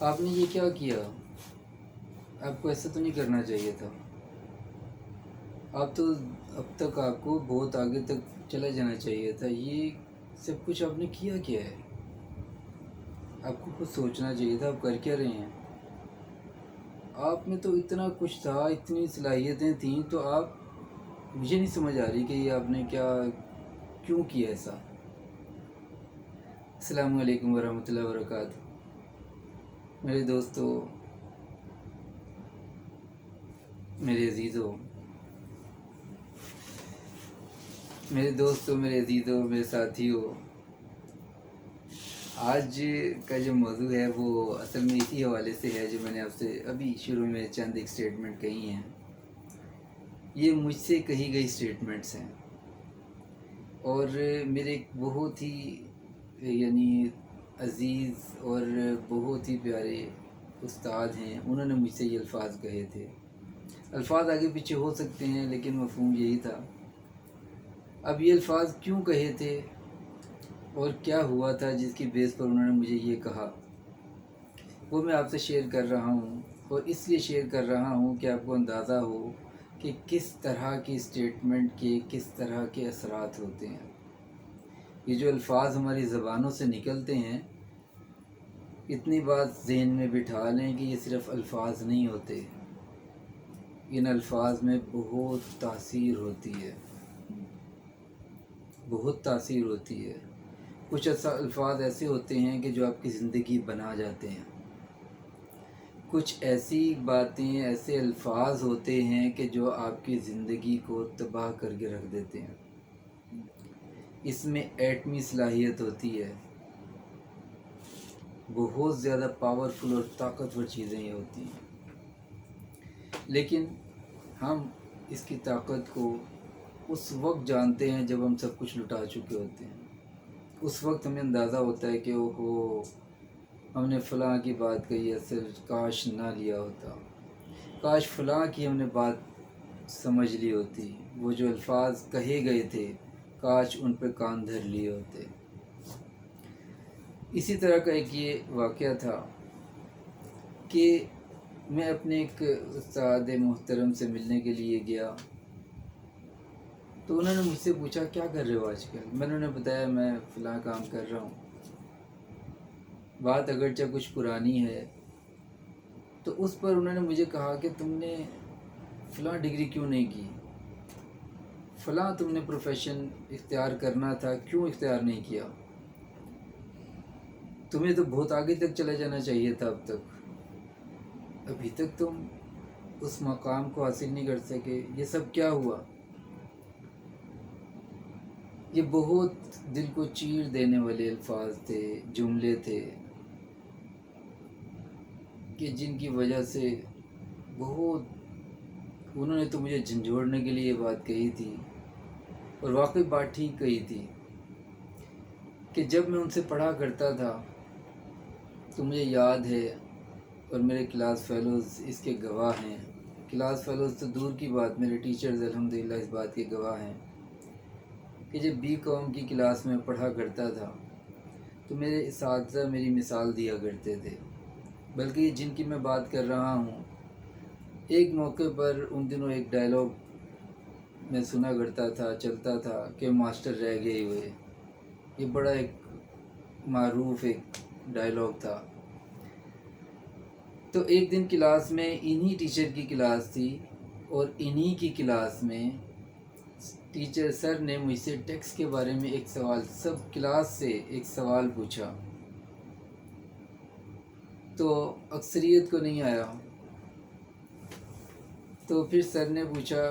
आपने ये क्या किया? आपको ऐसा तो नहीं करना चाहिए था। आप तो अब तक आपको बहुत आगे तक चला जाना चाहिए था। ये सब कुछ आपने किया क्या है? आपको कुछ सोचना चाहिए था। आप कर क्या रहे हैं? आप में तो इतना कुछ था, इतनी सलाहियतें थीं, तो आप मुझे नहीं समझ आ रही कि ये आपने क्या क्यों किया ऐसा। अस्सलाम वालेकुम वरहमतुल्लाहि वबरकातुहू। मेरे दोस्तों, मेरे अजीज़ों, मेरे अजीज़ों, मेरे साथियों, आज का जो मौजू है वो असल में इसी हवाले से है जो मैंने आपसे अभी शुरू में चंद एक स्टेटमेंट कही हैं। ये मुझसे कही गई स्टेटमेंट्स हैं और मेरे एक बहुत ही यानी अज़ीज़ और बहुत ही प्यारे उस्ताद हैं, उन्होंने मुझसे ये अल्फाज कहे थे। अल्फाज आगे पीछे हो सकते हैं लेकिन मफ़हूम यही था। अब ये अल्फाज क्यों कहे थे और क्या हुआ था जिसकी बेस पर उन्होंने मुझे ये कहा, वो मैं आपसे शेयर कर रहा हूँ। और इसलिए शेयर कर रहा हूँ कि आपको अंदाज़ा हो कि किस तरह की स्टेटमेंट के किस तरह के असरात होते हैं। ये जो अल्फाज हमारी ज़बानों से निकलते हैं, इतनी बात ज़हन में बिठा लें कि ये सिर्फ़ अल्फाज नहीं होते, इन अल्फाज में बहुत तासीर होती है, बहुत तासीर होती है। कुछ ऐसा अल्फाज ऐसे होते हैं कि जो आपकी ज़िंदगी बना जाते हैं। कुछ ऐसी बातें, ऐसे अल्फाज होते हैं कि जो आपकी ज़िंदगी को तबाह करके रख देते हैं। इसमें एटमी सलाहियत होती है, बहुत ज़्यादा पावरफुल और ताकतवर चीज़ें ये होती हैं। लेकिन हम इसकी ताकत को उस वक्त जानते हैं जब हम सब कुछ लुटा चुके होते हैं। उस वक्त हमें अंदाज़ा होता है कि ओहो, हमने फ़लाँ की बात कही, असल काश ना लिया होता, काश फ़लाँ की हमने बात समझ ली होती, वो जो अल्फाज कहे गए थे काश उन पर कान धर लिए होते। इसी तरह का एक ये वाक़या था कि मैं अपने एक उस्ताद मोहतरम से मिलने के लिए गया, तो उन्होंने मुझसे पूछा क्या कर रहे हो आजकल। मैंने उन्हें बताया मैं फ़लाँ काम कर रहा हूँ। बात अगरचे कुछ पुरानी है, तो उस पर उन्होंने मुझे कहा कि तुमने फ़लाँ डिग्री क्यों नहीं की, फ़लाँ तुमने प्रोफेशन इख्तियार करना था, क्यों इख्तियार नहीं किया, तुम्हें तो बहुत आगे तक चला जाना चाहिए था, अब तक अभी तक तुम उस मकाम को हासिल नहीं कर सके, ये सब क्या हुआ। ये बहुत दिल को चीर देने वाले अल्फाज थे, जुमले थे कि जिनकी वजह से बहुत, उन्होंने तो मुझे झंझोड़ने के लिए ये बात कही थी और वाकई बात ठीक कही थी कि जब मैं उनसे पढ़ा करता था तो मुझे याद है, और मेरे क्लास फ़ेलोज़ इसके गवाह हैं, क्लास फ़ेलोज़ तो दूर की बात, मेरे टीचर्स अल्हम्दुलिल्लाह इस बात के गवाह हैं कि जब B.Com की क्लास में पढ़ा करता था तो मेरे इसातिज़ा मेरी मिसाल दिया करते थे। बल्कि जिनकी मैं बात कर रहा हूँ, एक मौके पर उन दिनों एक डायलॉग मैं सुना करता था, चलता था कि मास्टर रह गए हुए। ये बड़ा एक मारूफ एक डायलॉग था। तो एक दिन क्लास में इन्हीं टीचर की क्लास थी और इन्हीं की क्लास में टीचर सर ने मुझसे टैक्स के बारे में एक सवाल, सब क्लास से एक सवाल पूछा, तो अक्सरियत को नहीं आया। तो फिर सर ने पूछा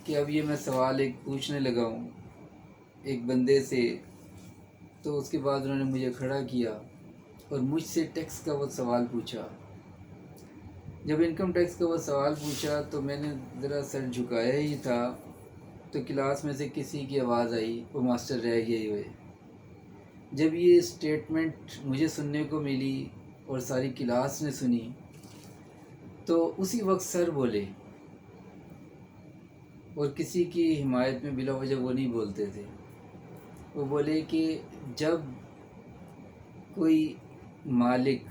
कि अब ये मैं सवाल एक पूछने लगा हूँ एक बंदे से। तो उसके बाद उन्होंने मुझे खड़ा किया और मुझसे टैक्स का वो सवाल पूछा। जब इनकम टैक्स का वो सवाल पूछा तो मैंने ज़रा सर झुकाया ही था, तो क्लास में से किसी की आवाज़ आई, वो मास्टर रह गए हुए। जब ये स्टेटमेंट मुझे सुनने को मिली और सारी क्लास ने सुनी, तो उसी वक्त सर बोले, और किसी की हिमायत में बिला वजह वो नहीं बोलते थे। वो बोले कि जब कोई मालिक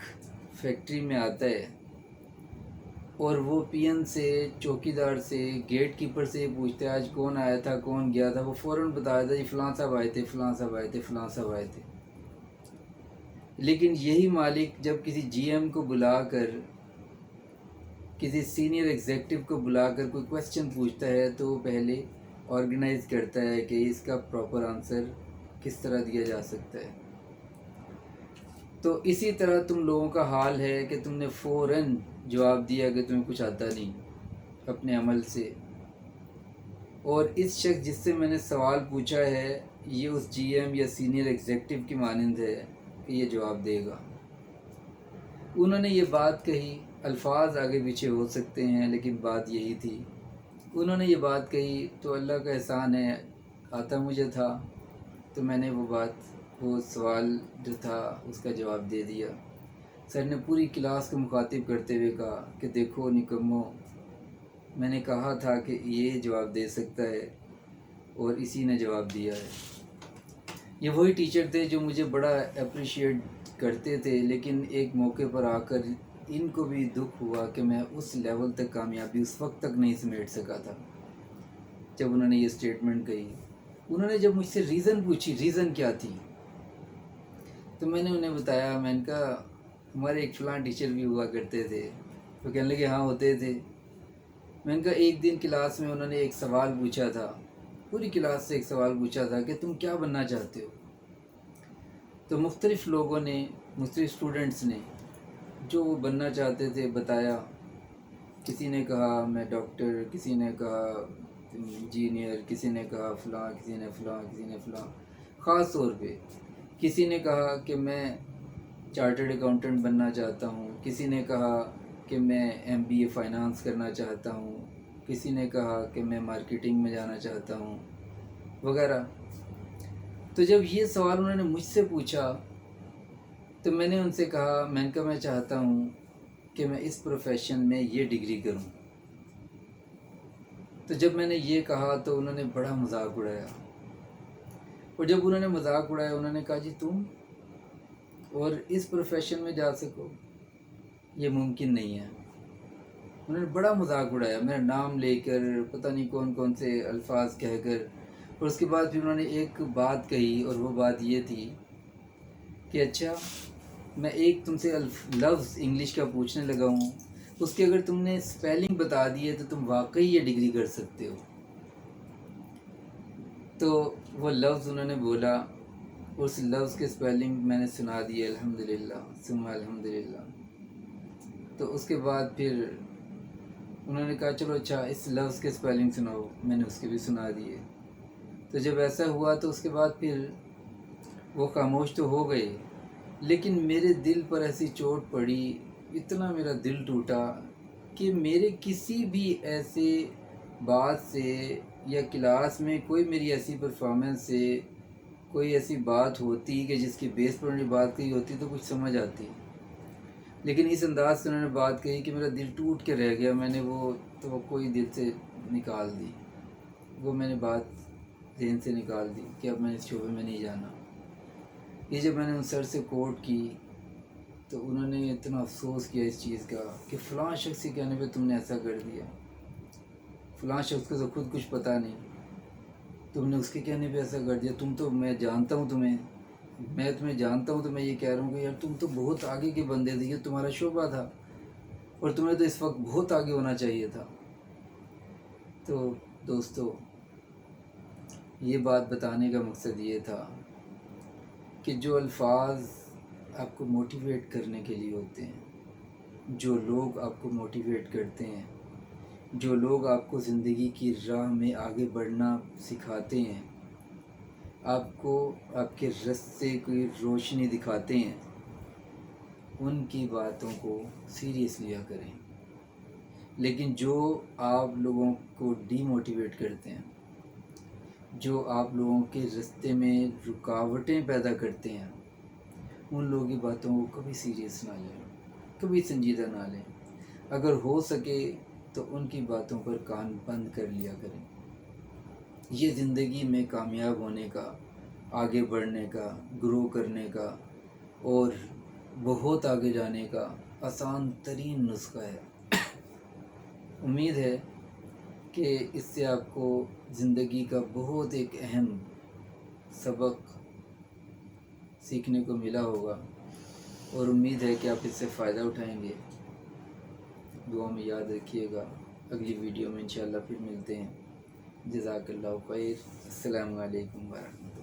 फैक्ट्री में आता है और वो पीएन से, चौकीदार से, गेट कीपर से ये पूछता है आज कौन आया था, कौन गया था, वो फ़ौरन बता देता है जी फ़लाँ साहब आए थे, फ़लाँ साहब आए थे, फ़लाँ साहब आए थे। लेकिन यही मालिक जब किसी जीएम को बुलाकर, किसी सीनियर एग्जेक्टिव को बुलाकर कोई क्वेश्चन पूछता है तो वो पहले ऑर्गेनाइज करता है कि इसका प्रॉपर आंसर किस तरह दिया जा सकता है। तो इसी तरह तुम लोगों का हाल है कि तुमने फ़ौरन जवाब दिया कि तुम्हें कुछ आता नहीं अपने अमल से, और इस शख्स जिससे मैंने सवाल पूछा है ये उस जीएम या सीनियर एग्जेक्टिव की मानंद है कि ये जवाब देगा। उन्होंने ये बात कही, अल्फाज आगे पीछे हो सकते हैं लेकिन बात यही थी। उन्होंने ये बात कही तो अल्लाह का एहसान है, आता मुझे था तो मैंने वो सवाल जो था उसका जवाब दे दिया। सर ने पूरी क्लास को मुखातिब करते हुए कहा कि देखो निकम्मो, मैंने कहा था कि ये जवाब दे सकता है और इसी ने जवाब दिया है। ये वही टीचर थे जो मुझे बड़ा अप्रिशिएट करते थे, लेकिन एक मौके पर आकर इनको भी दुख हुआ कि मैं उस लेवल तक कामयाबी उस वक्त तक नहीं समेट सका था जब उन्होंने ये स्टेटमेंट कही। उन्होंने जब मुझसे रीज़न पूछी, रीज़न क्या थी, तो मैंने उन्हें बताया, मैंने कहा हमारे एक फ़लाँ टीचर भी हुआ करते थे। तो कहने लगे हाँ होते थे। मैंने कहा एक दिन क्लास में उन्होंने एक सवाल पूछा था, पूरी क्लास से एक सवाल पूछा था कि तुम क्या बनना चाहते हो। तो मुख्तलिफ़ लोगों ने, मुख्तलिफ़ स्टूडेंट्स ने जो वो बनना चाहते थे बताया। किसी ने कहा मैं डॉक्टर, किसी ने कहा इंजीनियर, किसी ने कहा फ़लाँ, किसी ने फ़लाँ, किसी ने फ़लाँ। ख़ास तौर पे किसी ने कहा कि मैं चार्टर्ड अकाउंटेंट बनना चाहता हूँ, किसी ने कहा कि मैं एमबीए फ़ाइनांस करना चाहता हूँ, किसी ने कहा कि मैं मार्केटिंग में जाना चाहता हूँ वगैरह। तो जब ये सवाल उन्होंने मुझसे पूछा तो मैंने उनसे कहा, मैंने कहा मैं चाहता हूँ कि मैं इस प्रोफेशन में ये डिग्री करूँ। तो जब मैंने ये कहा तो उन्होंने बड़ा मजाक उड़ाया, और जब उन्होंने मजाक उड़ाया उन्होंने कहा जी तुम और इस प्रोफेशन में जा सको, ये मुमकिन नहीं है। उन्होंने बड़ा मजाक उड़ाया, मेरा नाम लेकर, पता नहीं कौन कौन से अल्फाज कहकर। और उसके बाद फिर उन्होंने एक बात कही, और वो बात ये थी कि अच्छा मैं एक तुमसे लफ्ज़ इंग्लिश का पूछने लगा हूँ, उसके अगर तुमने स्पेलिंग बता दी है तो तुम वाकई ये डिग्री कर सकते हो। तो वो लफ्ज़ उन्होंने बोला, उस लफ्ज़ के स्पेलिंग मैंने सुना दिए, अल्हम्दुलिल्लाह सुम्मा अल्हम्दुलिल्लाह। तो उसके बाद फिर उन्होंने कहा चलो अच्छा इस लफ्ज़ के स्पेलिंग सुनाओ, मैंने उसके भी सुना दिए। तो जब ऐसा हुआ तो उसके बाद फिर वो खामोश तो हो गए, लेकिन मेरे दिल पर ऐसी चोट पड़ी, इतना मेरा दिल टूटा कि मेरे किसी भी ऐसे बात से या क्लास में कोई मेरी ऐसी परफॉर्मेंस से कोई ऐसी बात होती कि जिसकी बेस पर उन्होंने बात कही होती तो कुछ समझ आती, लेकिन इस अंदाज से उन्होंने बात कही कि मेरा दिल टूट के रह गया। मैंने वो तो कोई दिल से निकाल दी, वो मैंने बात जहन से निकाल दी कि अब मैंने इस शोबे में नहीं जाना। ये जब मैंने उन सर से कोट की तो उन्होंने इतना अफसोस किया इस चीज़ का कि फ़लाँ शख्स के कहने पे तुमने ऐसा कर दिया, फ़लाँ शख्स को तो खुद कुछ पता नहीं, तुमने उसके कहने पे ऐसा कर दिया। तुम तो, मैं जानता हूँ तुम्हें, मैं तुम्हें जानता हूँ, तो मैं ये कह रहा हूँ कि यार तुम तो बहुत आगे के बंदे थे, ये तुम्हारा शोबा था और तुम्हें तो इस वक्त बहुत आगे होना चाहिए था। तो दोस्तों, ये बात बताने का मकसद ये था कि जो अल्फाज आपको मोटिवेट करने के लिए होते हैं, जो लोग आपको मोटिवेट करते हैं, जो लोग आपको ज़िंदगी की राह में आगे बढ़ना सिखाते हैं, आपको आपके रास्ते की रोशनी दिखाते हैं, उनकी बातों को सीरियस लिया करें। लेकिन जो आप लोगों को डीमोटिवेट करते हैं, जो आप लोगों के रास्ते में रुकावटें पैदा करते हैं, उन लोगों की बातों को कभी सीरियस ना लें, कभी संजीदा ना लें। अगर हो सके तो उनकी बातों पर कान बंद कर लिया करें। ये ज़िंदगी में कामयाब होने का, आगे बढ़ने का, ग्रो करने का और बहुत आगे जाने का آسان ترین نسخہ ہے۔ امید ہے کہ اس سے آپ کو زندگی کا بہت ایک اہم سبق سیکھنے کو ملا ہوگا، اور امید ہے کہ آپ اس سے فائدہ اٹھائیں گے۔ دعا میں یاد رکھیے گا۔ اگلی ویڈیو میں انشاءاللہ پھر ملتے ہیں۔ جزاک اللہ خیر۔ السلام علیکم ورحمۃ اللہ۔